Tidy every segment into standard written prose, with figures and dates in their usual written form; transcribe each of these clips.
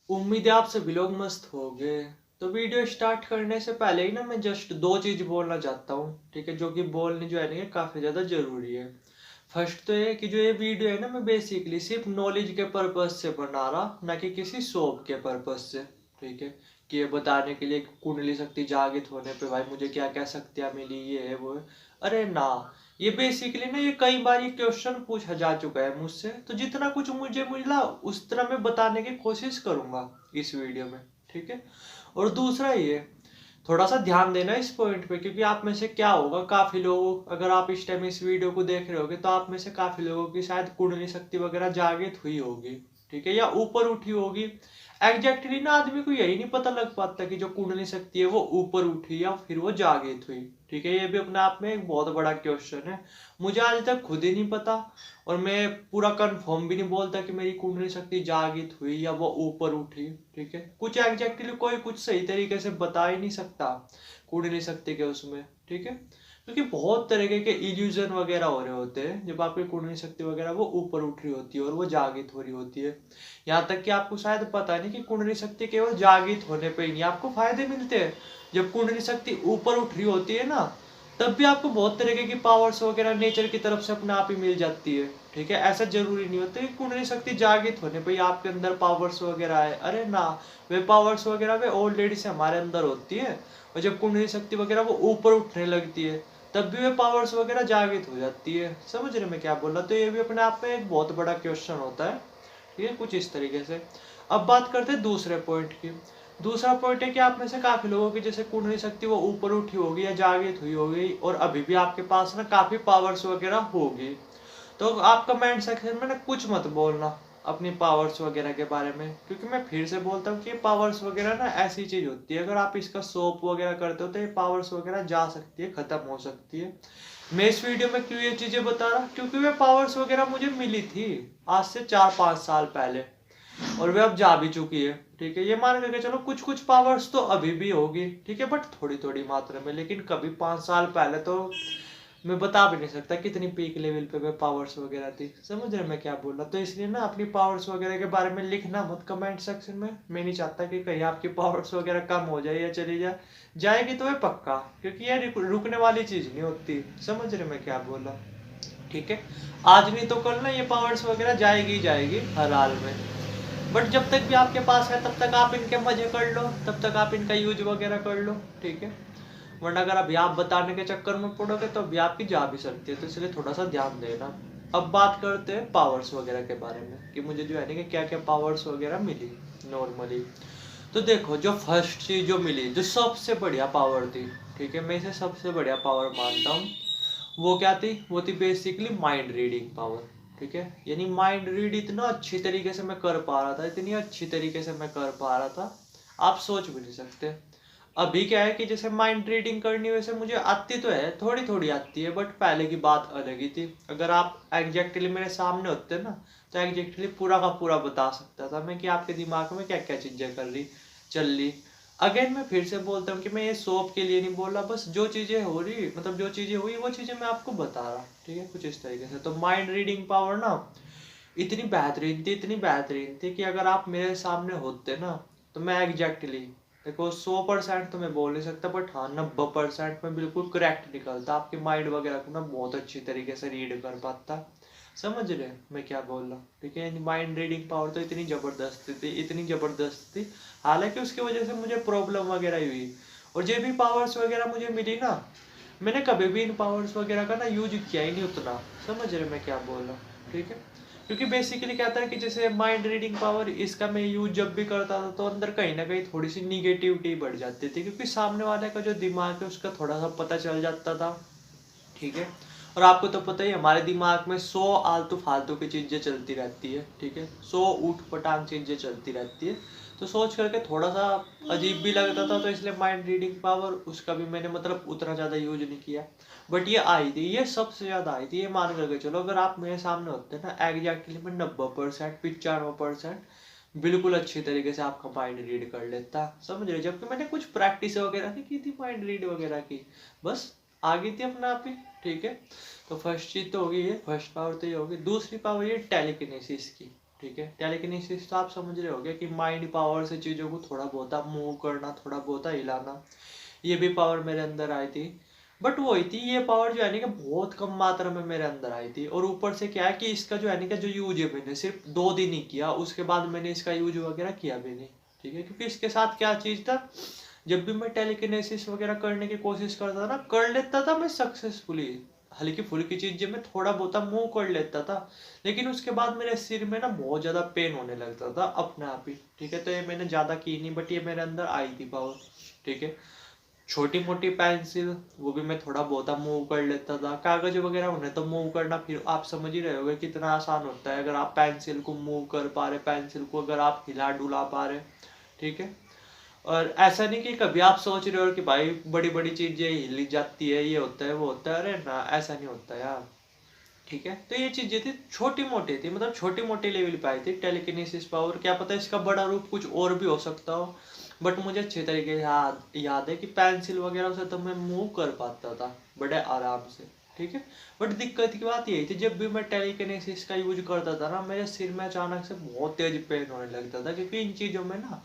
उम्मीद है आप सभी लोग मस्त होंगे। तो वीडियो स्टार्ट करने से पहले ही ना मैं जस्ट दो चीज बोलना चाहता हूँ, ठीक है, जो कि बोलनी जो है ना ये काफी ज्यादा जरूरी है। फर्स्ट तो ये कि जो ये वीडियो है ना मैं बेसिकली सिर्फ नॉलेज के पर्पज से बना रहा, ना कि किसी शौक के पर्पज से। ठीक है, कि ये बताने के लिए कि कुंडली शक्ति जागृत होने पे भाई मुझे क्या क्या शक्तियां मिली, ये है वो है। अरे ना, ये बेसिकली ना ये कई बार ये क्वेश्चन पूछा जा चुका है मुझसे, तो जितना कुछ मुझे मिला उस तरह मैं बताने की कोशिश करूंगा इस वीडियो में। ठीक है, और दूसरा ये, थोड़ा सा ध्यान देना इस पॉइंट पे, क्योंकि आप में से क्या होगा, काफी लोगों, अगर आप इस टाइम इस वीडियो को देख रहे होगे तो आप में से काफी लोगों की शायद कुंडली शक्ति वगैरह जागृत हुई होगी। ठीक है, या ऊपर उठी होगी। एग्जैक्टली ना आदमी को यही नहीं पता लग पाता कि जो कुंडली शक्ति है वो ऊपर उठी या फिर वो जागृत हुई। ठीक है, ये भी अपने आप में एक बहुत बड़ा क्वेश्चन है। मुझे आज तक खुद ही नहीं पता, और मैं पूरा कंफर्म भी नहीं बोलता कि मेरी कुंडली शक्ति जागृत हुई या वो ऊपर उठी। ठीक है, कुछ एग्जैक्टली कोई कुछ सही तरीके से बता ही नहीं सकता कुंडली शक्ति के उसमें। ठीक है, क्योंकि बहुत तरीके के इल्यूजन वगैरह हो रहे होते हैं जब आपकी कुंडली शक्ति वगैरह वो ऊपर उठ रही होती है और वो जागृत हो रही होती है। यहाँ तक कि आपको शायद पता नहीं कि कुंडली शक्ति केवल जागृत होने पे ही नहीं आपको फायदे मिलते हैं। जब कुंडली शक्ति ऊपर उठ रही होती है ना, तब भी आपको बहुत तरीके की पावर्स वगैरह नेचर की तरफ से अपने आप ही मिल जाती है। ठीक है, ऐसा जरूरी नहीं होता कि कुंडली शक्ति जागृत होने पे ही आपके अंदर पावर्स वगैरह आए। अरे ना, वे पावर्स वगैरह वे ऑलरेडी से हमारे अंदर होती है, और जब कुंडली शक्ति वगैरह वो ऊपर उठने लगती है तब भी वे पावर्स वगैरह जागृत हो जाती है। समझ रहे मैं क्या बोल रहा? तो ये भी अपने आप में एक बहुत बड़ा क्वेश्चन होता है। ठीक है, कुछ इस तरीके से। अब बात करते हैं दूसरे पॉइंट की। दूसरा पॉइंट है कि आप में से काफी लोगों की जैसे कुंडली शक्ति वो ऊपर उठी होगी या जागृत हुई होगी, और अभी भी आपके पास ना काफी पावर्स वगैरह होगी। तो आप कमेंट सेक्शन में ना कुछ मत बोलना अपनी पावर्स वगैरह के बारे में, क्योंकि मैं फिर से बोलता हूँ कि पावर्स वगैरह ना ऐसी चीज होती है, अगर आप इसका सोप वगैरह करते हो तो ये पावर्स वगैरह जा सकती है, खत्म हो सकती है। मैं इस वीडियो में क्यों ये चीजें बता रहा, क्योंकि वे पावर्स वगैरह मुझे मिली थी आज से 4-5 साल पहले, और वे अब जा भी चुकी है। ठीक है, ये मान करके चलो कुछ कुछ पावर्स तो अभी भी होगी, ठीक है, बट थोड़ी थोड़ी मात्रा में। लेकिन कभी 5 साल पहले तो मैं बता भी नहीं सकता कितनी पीक लेवल पे वे पावर्स वगैरह थी। समझ रहे मैं क्या बोल रहा? तो इसलिए ना अपनी पावर्स वगैरह के बारे में लिखना मत कमेंट सेक्शन में। मैं नहीं चाहता कि कहीं आपकी पावर्स वगैरह कम हो जाए या चली जाए। जाएगी तो वे पक्का, क्योंकि ये रुकने वाली चीज नहीं होती। समझ रहे मैं क्या बोल रहा? ठीक है, आज नहीं तो कल ना ये पावर्स वगैरह जाएगी ही जाएगी हर हाल में। बट जब तक भी आपके पास है तब तक आप इनके मजे कर लो, तब तक आप इनका यूज वगैरह कर लो। ठीक है, वरना अगर अभी आप बताने के चक्कर में पड़ोगे तो अभी आपकी जा भी सकती है, तो इसलिए थोड़ा सा ध्यान देना। अब बात करते हैं पावर्स वगैरह के बारे में कि मुझे जो है ना कि क्या क्या पावर्स वगैरह मिली नॉर्मली। तो देखो, जो फर्स्ट चीज जो मिली, जो सबसे बढ़िया पावर थी, ठीक है, मैं इसे सबसे बढ़िया पावर मानता हूँ, वो क्या थी? वो थी बेसिकली माइंड रीडिंग पावर। ठीक है, यानी माइंड रीड इतना अच्छी तरीके से मैं कर पा रहा था, इतनी अच्छी तरीके से मैं कर पा रहा था, आप सोच भी नहीं सकते। अभी क्या है कि जैसे माइंड रीडिंग करनी वैसे मुझे आती तो है, थोड़ी थोड़ी आती है, बट पहले की बात अलग ही थी। अगर आप एग्जैक्टली मेरे सामने होते ना, तो एग्जैक्टली पूरा का पूरा बता सकता था मैं कि आपके दिमाग में क्या क्या चीजें कर रही, चल रही। अगेन मैं फिर से बोलता हूँ कि मैं ये सोप के लिए नहीं बोल रहा, बस जो चीजें हो रही, मतलब जो चीजें हुई वो चीजें मैं आपको बता रहा। ठीक है, कुछ इस तरीके से। तो माइंड रीडिंग पावर ना इतनी बेहतरीन थी, इतनी बेहतरीन थी कि अगर आप मेरे सामने होते ना, तो मैं एग्जैक्टली, देखो 100% तो मैं बोल नहीं सकता, बट हाँ 90% में बिल्कुल करेक्ट निकलता, आपके माइंड वगैरह को ना बहुत अच्छी तरीके से रीड कर पाता। समझ रहे मैं क्या बोल रहा हूँ? ठीक है, माइंड रीडिंग पावर तो इतनी जबरदस्त थी, इतनी जबरदस्त थी, हालांकि उसकी वजह से मुझे प्रॉब्लम वगैरह हुई। और जो भी पावर्स वगैरह मुझे मिली ना, मैंने कभी भी इन पावर्स वगैरह का ना यूज किया ही नहीं उतना। समझ रहे मैं क्या बोल रहा हूँ? ठीक है, क्योंकि बेसिकली क्या था कि जैसे माइंड रीडिंग पावर, इसका मैं यूज जब भी करता था तो अंदर कहीं ना कहीं थोड़ी सी निगेटिविटी बढ़ जाती थी, क्योंकि सामने वाले का जो दिमाग है उसका थोड़ा सा पता चल जाता था। ठीक है, और आपको तो पता ही हमारे दिमाग में 100 आलतू फालतू की चीजें चलती रहती है। ठीक है, 100 ऊट पटांग चीजें चलती रहती है, तो सोच करके थोड़ा सा अजीब भी लगता था, तो इसलिए माइंड रीडिंग पावर उसका भी मैंने मतलब उतना ज्यादा यूज नहीं किया। बट ये आई थी, ये सबसे ज्यादा आई थी, ये मान करके चलो अगर आप मेरे सामने होते ना, एग्जैक्टली मैं 90%, 95% बिल्कुल अच्छी तरीके से आपका माइंड रीड कर लेता। समझ रहे? जबकि मैंने कुछ प्रैक्टिस वगैरह नहीं की थी माइंड रीड वगैरह की, बस आ गई थी अपना आप ही। ठीक है, तो फर्स्ट चीज तो होगी ये, फर्स्ट पावर तो ये होगी। दूसरी पावर ये टेलीकिनेसिस की। ठीक है। टेलीकिनेसिस तो आप समझ रहे होगे कि माइंड पावर से चीज़ों को थोड़ा बहुत मूव करना, थोड़ा बहुत हिलाना, ये भी पावर मेरे अंदर आई थी। बट वो ही थी, ये पावर जो है ना कि बहुत कम मात्रा में मेरे अंदर आई थी। और ऊपर से क्या है कि इसका जो है ना कि जो यूज है मैंने सिर्फ 2 दिन ही किया, उसके बाद मैंने इसका यूज वगैरह किया भी नहीं। ठीक है, क्योंकि इसके साथ क्या चीज़ था, जब भी मैं टेलीकिनेसिस वगैरह करने की कोशिश करता था ना, कर लेता था मैं सक्सेसफुली, हल्की फुल्की चीजें मैं थोड़ा बहुत मूव कर लेता था, लेकिन उसके बाद मेरे सिर में ना बहुत ज्यादा पेन होने लगता था अपने आप ही। ठीक है, तो ये मैंने ज्यादा की नहीं, बट ये मेरे अंदर आई थी पावर। ठीक है, छोटी मोटी पेंसिल वो भी मैं थोड़ा बहुत मूव कर लेता था, कागज वगैरह उन्हें तो मूव करना फिर आप समझ ही रहे होगे कितना आसान होता है, अगर आप पेंसिल को मूव कर पा रहे, पेंसिल को अगर आप हिला डुला पा रहे। ठीक है, और ऐसा नहीं कि कभी आप सोच रहे हो कि भाई बड़ी बड़ी चीजें हिली जाती है, ये होता है वो होता है, अरे ना, ऐसा नहीं होता यार। ठीक है, तो ये चीजें थी छोटी मोटी थी, मतलब छोटी मोटी लेवल पे आई थी टेलीकिनेसिस पावर। क्या पता इसका बड़ा रूप कुछ और भी हो सकता हो, बट मुझे अच्छे तरीके से याद है कि पेंसिल वगैरह से तो मैं मूव कर पाता था बड़े आराम से। ठीक है, बट दिक्कत की बात यही थी, जब भी मैं टेलीकिनेसिस का यूज करता था ना, मेरे सिर में अचानक से बहुत तेज पेन होने लगता था, क्योंकि इन चीजों में ना,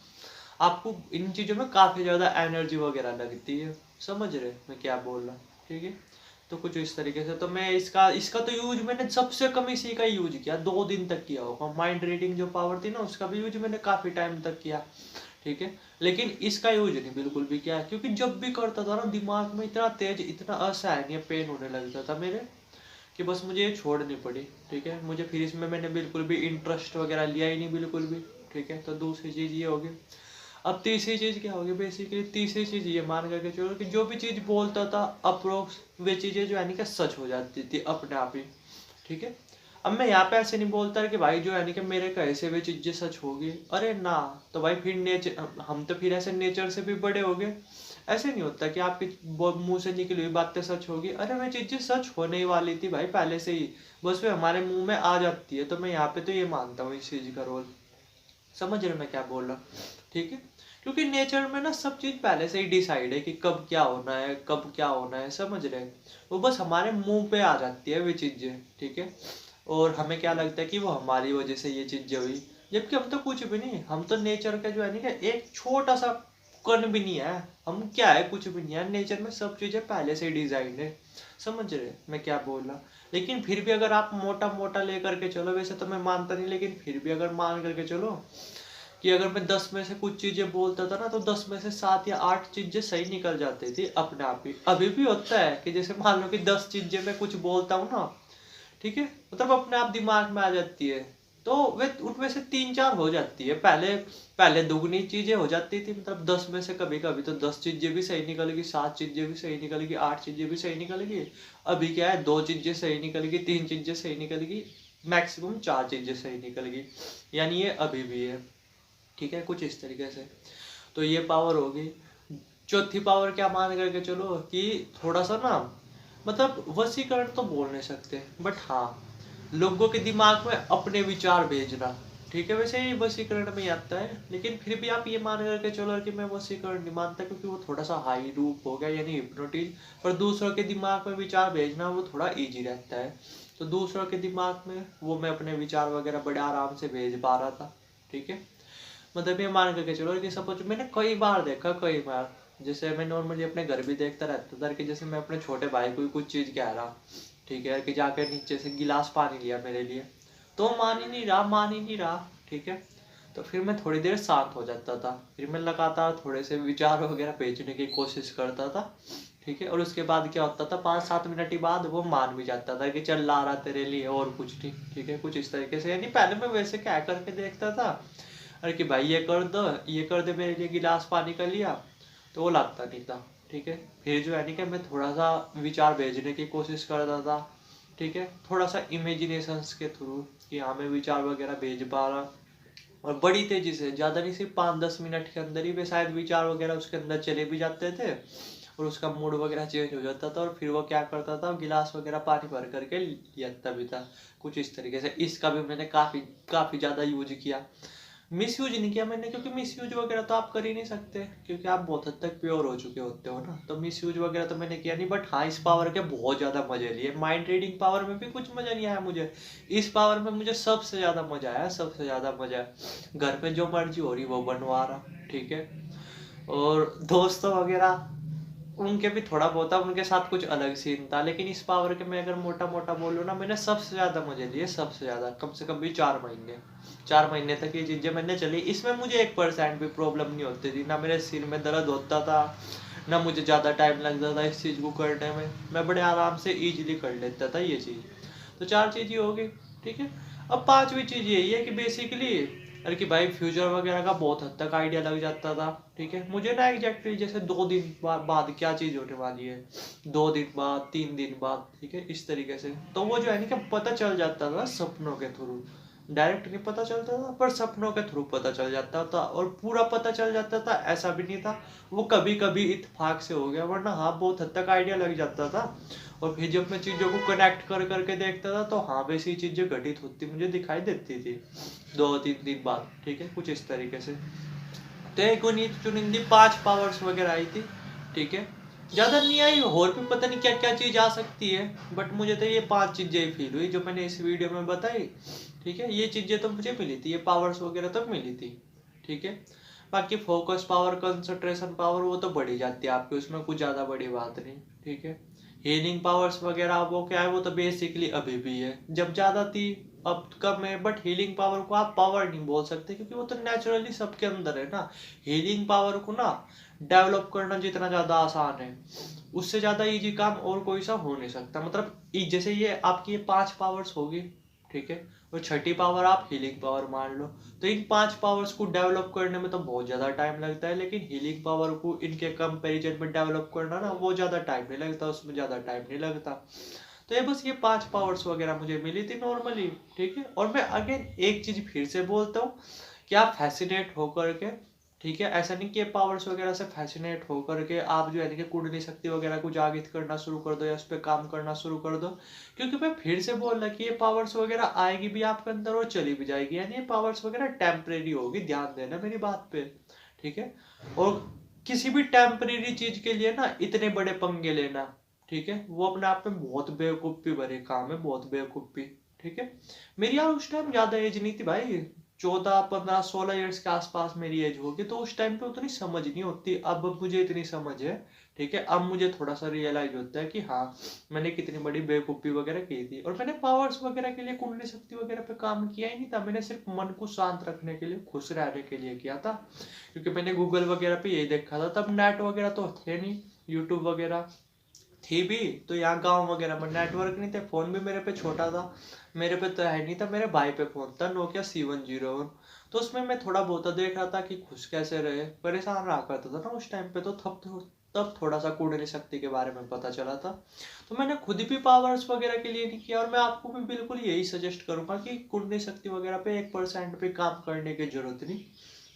आपको इन चीजों में काफी ज्यादा एनर्जी वगैरह लगती है। समझ रहे मैं क्या बोल रहा हूँ? ठीक है, तो कुछ इस तरीके से तो मैं इसका इसका तो यूज मैंने सबसे कम इसी का यूज किया, 2 दिन तक किया होगा। माइंड रीडिंग जो पावर थी ना, उसका भी यूज मैंने काफी टाइम तक किया। ठीक है, लेकिन इसका यूज नहीं बिल्कुल भी किया, क्योंकि जब भी करता था ना, दिमाग में इतना तेज, इतना असहनीय पेन होने लगता था मेरे, कि बस मुझे ये छोड़नी पड़ी। ठीक है, मुझे फिर इसमें मैंने बिल्कुल भी इंटरेस्ट वगैरह लिया ही नहीं, बिल्कुल भी। ठीक है, तो दूसरी चीज ये होगी। अब तीसरी चीज क्या होगी, बेसिकली तीसरी चीज ये मान करके चलो कि जो भी चीज बोलता था अप्रोक्स, वे चीजें जो है नहीं कि सच हो जाती थी अपने आप ही। ठीक है, अब मैं यहाँ पे ऐसे नहीं बोलता कि भाई जो है नहीं कि मेरे कहे से वे चीजें सच होगी, अरे ना। तो भाई फिर नेचर, हम तो फिर ऐसे नेचर से भी बड़े हो गए। ऐसे नहीं होता कि आपके मुंह से निकली हुई बातें सच होगी, अरे वे चीजें सच होने ही वाली थी भाई पहले से ही, बस वे हमारे मुंह में आ जाती है। तो मैं यहाँ पे तो ये मानता हूँ इस चीज का रोल। समझ रहे मैं क्या बोल रहा? ठीक है, क्योंकि नेचर में ना सब चीज पहले से ही डिसाइड है कि कब क्या होना है, कब क्या होना है। समझ रहे हैं, वो बस हमारे मुंह पे आ जाती है वे चीजें। ठीक है, और हमें क्या लगता है कि वो हमारी वजह से ये चीजें हुई, जबकि हम तो कुछ भी नहीं, हम तो नेचर का जो है ना एक छोटा सा कण भी नहीं है। हम क्या है, कुछ भी नहीं है, नेचर में सब चीजें पहले से ही डिजाइन है। समझ रहे मैं क्या बोल रहा? लेकिन फिर भी अगर आप मोटा मोटा लेकर के चलो, वैसे तो मैं मानता नहीं, लेकिन फिर भी अगर मान करके चलो कि अगर मैं 10 में से कुछ चीजें बोलता था ना, तो 10 में से 7 या 8 चीजें सही निकल जाती थी अपने आप ही। अभी भी होता है कि जैसे मान लो कि 10 चीजें मैं कुछ बोलता हूँ ना, ठीक है, मतलब अपने आप दिमाग में आ जाती है, तो वे उनमें से 3-4 हो जाती है। पहले पहले दुगनी चीजें हो जाती थी, मतलब 10 में से कभी कभी तो 10 चीजें भी सही निकलेगी, 7 चीजें भी सही निकलेगी, 8 चीजें भी सही निकलेगी। अभी क्या है, 2 चीजें सही निकलेगी, 3 चीजें सही निकलेगी, मैक्सिमम 4 चीजें सही निकलेगी। यानी ये अभी भी है। ठीक है, कुछ इस तरीके से। तो ये पावर होगी। चौथी पावर क्या मान करके चलो कि थोड़ा सा ना, मतलब वशीकरण तो बोल नहीं सकते, बट हाँ, लोगों के दिमाग में अपने विचार भेजना। ठीक है, वैसे ही वशीकरण में ही आता है, लेकिन फिर भी आप ये मान करके चलो कि मैं वशीकरण नहीं मानता, क्योंकि वो थोड़ा सा हाई रूप हो गया, यानी हिप्नोटिज्म। पर दूसरों के दिमाग में विचार भेजना वो थोड़ा इजी रहता है, तो दूसरों के दिमाग में वो मैं अपने विचार वगैरह बड़े आराम से भेज पा रहा था। ठीक है, मतलब ये मान करके चलो कि सपोज मैंने कई बार देखा, कई बार, जैसे मैं नॉर्मली अपने घर भी देखता रहता था कि जैसे मैं अपने छोटे भाई को कुछ चीज कह रहा, ठीक है, कि जाकर नीचे से गिलास पानी लिया मेरे लिए, तो मान ही नहीं रहा, मान ही नहीं रहा। ठीक है, तो फिर मैं थोड़ी देर शांत हो जाता था, फिर मैं लगातार थोड़े से विचार वगैरह भेजने की कोशिश करता था। ठीक है, और उसके बाद क्या होता था, 5-7 मिनट के बाद वो मान भी जाता था कि चल ला रहा तेरे लिए और कुछ नहीं। ठीक है, कुछ इस तरीके से, यानी पहले मैं वैसे क्या करके देखता था, अरे कि भाई ये कर दो, ये कर दे मेरे लिए गिलास पानी का लिया, तो वो लगता नहीं था। ठीक है, फिर जो है नहीं कि मैं थोड़ा सा विचार भेजने की कोशिश करता था। ठीक है, थोड़ा सा इमेजिनेशंस के थ्रू कि हाँ मैं विचार वगैरह भेज पा रहा, और बड़ी तेजी से, ज्यादा नहीं, सिर्फ 5-10 मिनट के अंदर ही वे शायद विचार वगैरह उसके अंदर चले भी जाते थे, और उसका मूड वगैरह चेंज हो जाता था, और फिर वो क्या करता था, गिलास वगैरह पानी भर करके लिया भी था। कुछ इस तरीके से इसका भी मैंने काफी काफी ज्यादा यूज किया। मिस यूज नहीं किया मैंने, क्योंकि मिस यूज वगैरह तो आप कर ही नहीं सकते, क्योंकि आप बहुत हद तक प्योर हो चुके होते हो ना, तो मिस यूज वगैरह तो मैंने किया नहीं। बट हाँ, इस पावर के बहुत ज़्यादा मजे लिए। माइंड रीडिंग पावर में भी कुछ मज़ा नहीं आया मुझे, इस पावर में मुझे सबसे ज़्यादा मज़ा आया, सबसे ज़्यादा मज़ा। घर पे जो मर्जी हो रही वो बनवा रहा, ठीक है। और दोस्तों वगैरह उनके भी थोड़ा बहुत था, उनके साथ कुछ अलग सीन था। लेकिन इस पावर के मैं अगर मोटा मोटा बोलूँ ना, मैंने सबसे ज़्यादा मजे लिए, सबसे ज़्यादा, कम से कम भी 4 महीने, 4 महीने तक ये चीज़ें मैंने चली। इसमें मुझे 1% भी प्रॉब्लम नहीं होती थी, ना मेरे सिर में दर्द होता था, ना मुझे ज़्यादा टाइम लगता था इस चीज़ को करने में। मैं बड़े आराम से ईजिली कर लेता था ये चीज़। तो 4 चीज़ ही हो गई, ठीक है। अब 5वीं चीज़ यही है कि बेसिकली, अरे कि भाई फ्यूचर वगैरह का बहुत हद तक आइडिया लग जाता था, ठीक है। मुझे ना एग्जैक्टली जैसे 2 दिन बाद क्या चीज़ होने वाली है, 2 दिन बाद, 3 दिन बाद, ठीक है, इस तरीके से। तो वो जो है ना कि पता चल जाता था सपनों के थ्रू, डायरेक्ट नहीं पता चलता था, पर सपनों के थ्रू पता चल जाता था। और पूरा पता चल जाता था ऐसा भी नहीं था, वो कभी कभी इत्तेफाक से हो गया, वरना हाँ बहुत हद तक आइडिया लग जाता था। और फिर जब मैं चीज़ों को कनेक्ट कर करके देखता था, तो हाँ वैसी चीज़ें घटित होती मुझे दिखाई देती थी 2-3 दिन बाद, ठीक है, कुछ इस तरीके से। तो एक गिनी चुनिंदी 5 पावर्स वगैरह आई थी, ठीक है, ज़्यादा नहीं आई, और भी पता नहीं क्या क्या चीज़ आ सकती है। बट मुझे तो ये 5 चीज़ें ही फील हुई जो मैंने इस वीडियो में बताई, ठीक है। ये चीज़ें तो मुझे मिली थी, ये पावर्स वगैरह तो मिली थी, ठीक है। बाकी फोकस पावर, कंसंट्रेशन पावर, वो तो बढ़ी जाती है आपकी, उसमें कुछ ज़्यादा बड़ी बात नहीं, ठीक है। हीलिंग पावर्स वगैरह वो क्या है, वो तो बेसिकली अभी भी है, जब ज़्यादा थी अब कम है। बट हीलिंग पावर को आप पावर नहीं बोल सकते, क्योंकि वो तो नेचुरली सबके अंदर है ना। हीलिंग पावर को ना डेवलप करना जितना ज़्यादा आसान है, उससे ज़्यादा इजी काम और कोई सा हो नहीं सकता। मतलब जैसे ये आपकी ये 5 पावर्स होगी, ठीक है, और छठी पावर आप हीलिंग पावर मान लो, तो इन 5 पावर्स को डेवलप करने में तो बहुत ज़्यादा टाइम लगता है। लेकिन हीलिंग पावर को इनके कंपैरिजन में डेवलप करना ना, वो ज़्यादा टाइम नहीं लगता, उसमें ज़्यादा टाइम नहीं लगता। तो ये बस ये 5 पावर्स वगैरह मुझे मिली थी नॉर्मली, ठीक है। और मैं अगेन एक चीज़ फिर से बोलता हूँ कि आप फैसिनेट होकर के, ठीक है, ऐसा नहीं कि पावर्स वगैरह से फैसिनेट होकर के आप जो है कि कुंडली शक्ति वगैरह को जागृत करना शुरू कर दो या उस पर काम करना शुरू कर दो। क्योंकि मैं फिर से बोल रहा कि ये पावर्स वगैरह आएगी भी आपके अंदर और चली भी जाएगी, यानी ये पावर्स वगैरह टेम्परेरी होगी, ध्यान देना मेरी बात पे, ठीक है। और किसी भी टेम्परेरी चीज के लिए ना इतने बड़े पंगे लेना, ठीक है, वो अपने आप में बहुत बेवकूफ़ी भरे काम है, बहुत बेवकूफ़ी, ठीक है। मेरी यार उस टाइम ज्यादा एज नहीं थी भाई, 14, 15, 16 ईयर्स के आसपास मेरी एज होगी, तो उस टाइम पे उतनी समझ नहीं होती। अब मुझे इतनी समझ है, ठीक है। अब मुझे थोड़ा सा रियलाइज होता है कि हाँ मैंने कितनी बड़ी बेवकूफ़ी वगैरह की थी। और मैंने पावर्स वगैरह के लिए, कुंडली शक्ति वगैरह पे काम किया ही नहीं था, मैंने सिर्फ मन को शांत रखने के लिए, खुश रहने के लिए किया था। क्योंकि मैंने गूगल वगैरह पे यही देखा था, तब नेट वगैरह तो थे नहीं, यूट्यूब वगैरह थी भी तो यहाँ गांव वगैरह में नेटवर्क नहीं थे, फोन भी मेरे पे छोटा था, मेरे पे तो है नहीं था, मेरे भाई पे फोन था नोकिया C101। तो उसमें मैं थोड़ा बहुत देख रहा था कि खुश कैसे रहे, परेशान रहा करता था ना उस टाइम पे। तो तब थोड़ा सा कुंडली शक्ति के बारे में पता चला था। तो मैंने खुद भी पावर्स वगैरह के लिए नहीं किया, और मैं आपको भी बिल्कुल यही सजेस्ट करूंगा कि कुंडली शक्ति वगैरह पे 1% पे काम करने की जरूरत नहीं,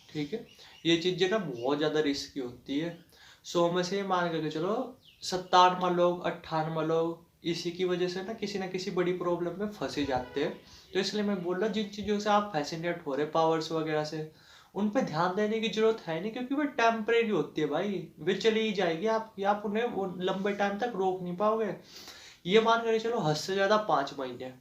ठीक है। ये चीजें ना बहुत ज्यादा रिस्की होती है। 100 में से मान करके चलो 97 लोग, 98 लोग इसी की वजह से ना किसी बड़ी प्रॉब्लम में फंसे जाते हैं। तो इसलिए मैं बोल रहा जिन चीज़ों से आप फैसिनेट हो रहे पावर्स वगैरह से, उन पे ध्यान देने की जरूरत है नहीं, क्योंकि वो टेम्परेरी होती है भाई, वे चली ही जाएगी। आप उन्हें वो लंबे टाइम तक रोक नहीं पाओगे। ये मान कर चलो हद से ज़्यादा 5 महीने,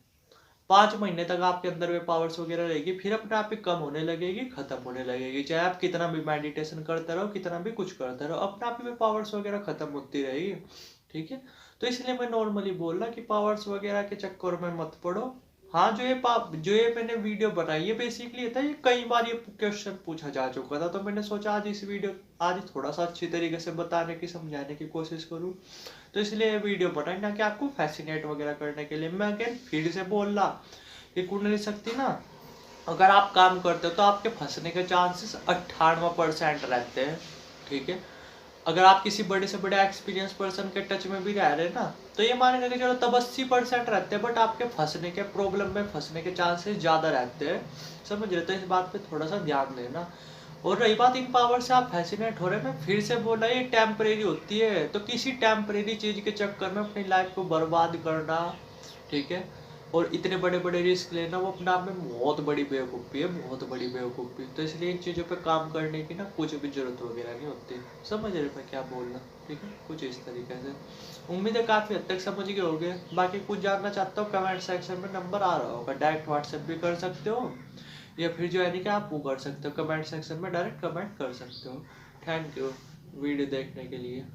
5 महीने तक आपके अंदर वे पावर्स वगैरह रहेगी, फिर अपने आप ही कम होने लगेगी, खत्म होने लगेगी। चाहे आप कितना भी मेडिटेशन करते रहो, कितना भी कुछ करते रहो, अपने आप ही वे पावर्स वगैरह खत्म होती रहेगी, ठीक है। तो इसलिए मैं नॉर्मली बोल रहा कि पावर्स वगैरह के चक्कर में मत पड़ो। हाँ, जो ये मैंने वीडियो बनाई है बेसिकली था, ये कई बार ये क्वेश्चन पूछा जा चुका था, तो मैंने सोचा आज थोड़ा सा अच्छी तरीके से बताने की, समझाने की कोशिश करूँ। तो इसलिए वीडियो बनाई, ना कि आपको फैसिनेट वगैरह करने के लिए। मैं अगेन फिर से बोल रहा कि कुंडली शक्ति ना, अगर आप काम करते हो तो आपके फंसने के चांसेस 98% रहते हैं, ठीक है। अगर आप किसी बड़े से बड़े एक्सपीरियंस पर्सन के टच में भी रह रहे हैं ना, तो ये मान के चलो तब 80% रहते हैं, बट आपके फंसने के, प्रॉब्लम में फंसने के चांसेस ज़्यादा रहते हैं, समझ रहे। तो इस बात पे थोड़ा सा ध्यान देना। और रही बात इन पावर से आप फैसिनेट हो रहे हैं, मैं फिर से बोला ये टेम्परेरी होती है, तो किसी टेम्परेरी चीज़ के चक्कर में अपनी लाइफ को बर्बाद करना, ठीक है, और इतने बड़े बड़े रिस्क लेना वो अपने आप में बहुत बड़ी बेवकूफ़ी है, बहुत बड़ी बेवकूफ़ी। तो इसलिए इन चीज़ों पे काम करने की ना कुछ भी ज़रूरत वगैरह नहीं होती। समझ रहे मैं क्या बोल रहा हूँ, ठीक है, कुछ इस तरीके से। उम्मीद है काफ़ी हद तक समझ गए होगे। बाकी कुछ जानना चाहता हूँ कमेंट सेक्शन में नंबर आ रहा होगा, डायरेक्ट व्हाट्सएप भी कर सकते हो, या फिर जो है कि आप वो कर सकते हो, कमेंट सेक्शन में डायरेक्ट कमेंट कर सकते हो। थैंक यू वीडियो देखने के लिए।